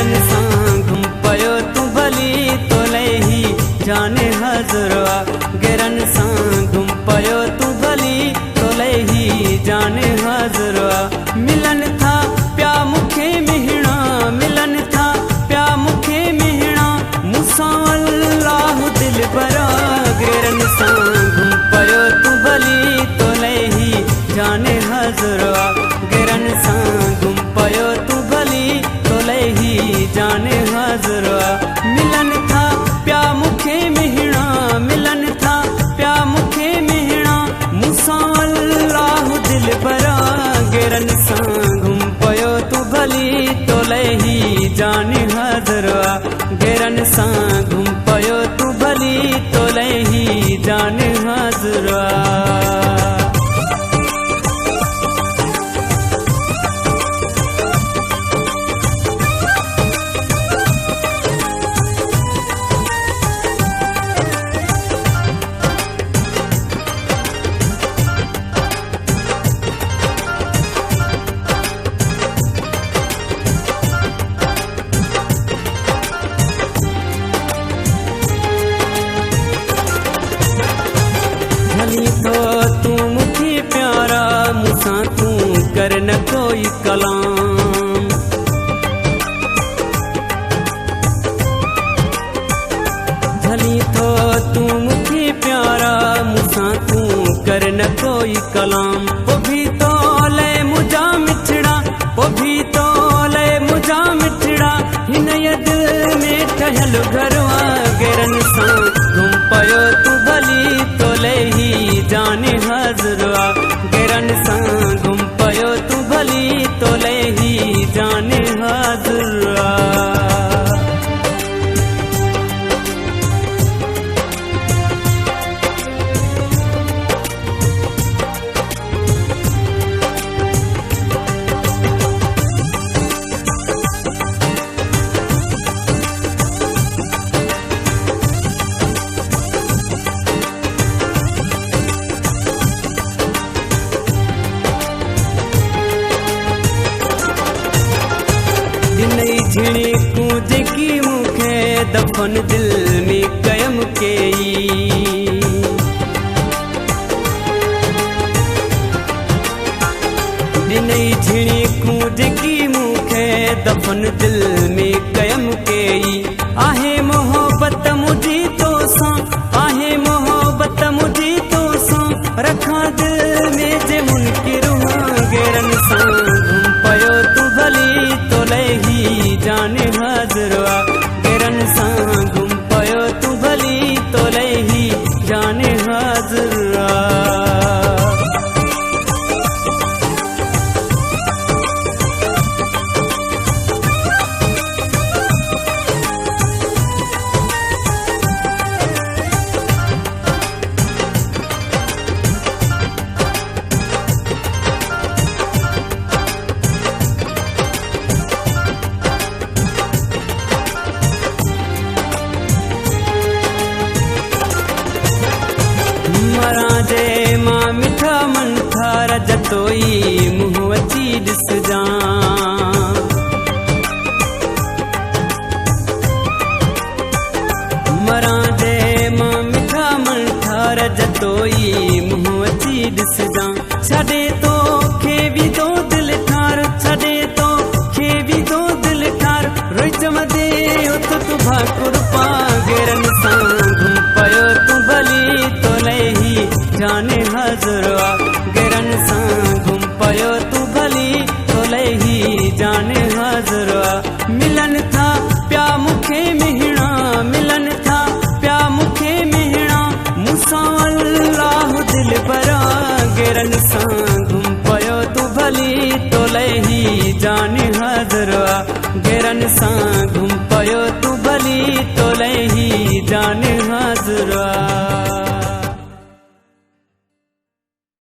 गेरन सां घुम पयो तू भली तोले ही जाने हजरवा गेरन सां घुम पयो तू भली तोले ही जाने हजरवा मिलन था प्या मुखे मिहणा मिलन था प्या मुखे मिहणा मुसा अल्लाह दिल बरा गेरन सां घुम पयो तू भली तोले ही जाने हजरवा गेरन सां घुम पयो तू भली तोले ही जाने हजरवा मिलन था प्या मुखे मिहणा मिलन था प्या मुखे मिहणा मुसा अल्लाह दिल बरा गेरन सां घुम पयो तू भली तोले ही जाने हजरवा गेरन सां घुम पयो तू भली तोले ही जाने हजरवा भली तो तू मुझे प्यारा मुसा तू कर न कोई कलाम भली तो तू मुझे प्यारा मुसा तू कर न कोई कलाम वो भी तो ले मुझा मिठड़ा वो भी तो ले मुझा मिठड़ा हिन यद में ठहल घरवा गेरन सां घुम पयो तू भली तोले ही जाने हजरवा गेरन सां घुम पयो तू भली तोले ही जाने हजरवा झिणी कूद की मुखे दफन दिल में कयम केई नई झिणी कूद की मुखे दफन दिल में कयम केई आहे मोहब्बत मुझी तो सा आहे मोहब्बत मुझी तो सा रखा दिल में जे मुनकिर गेरन सां घुम पयो तू भली तोले ही जाने हजरवा गेरन सां घुम पयो तू भली तोले ही जाने हजरवा मरा जे मां मिठा मन था रजतोई मुँह अची ॾिस जा मरा जे मां मिठा मन था रजतोई मुँह अची ॾिस जा छॾे तो खे भी तो दिल ठार छॾे तो खे भी तो दिल ठार रोई चमदे उत तू भाकुर पा गेरन सां घुम पयो तू भली तोले ही जाने हजरवा गेरन सां घुम पयो तू भली तोले ही जाने हजरवा मिलन था प्या मुखे मिहणा मिलन था प्या मुखे मिहणा मुसा अल्लाह दिल बरा गेरन सां घुम पयो तू भली तोले ही जाने हजरवा गेरन सां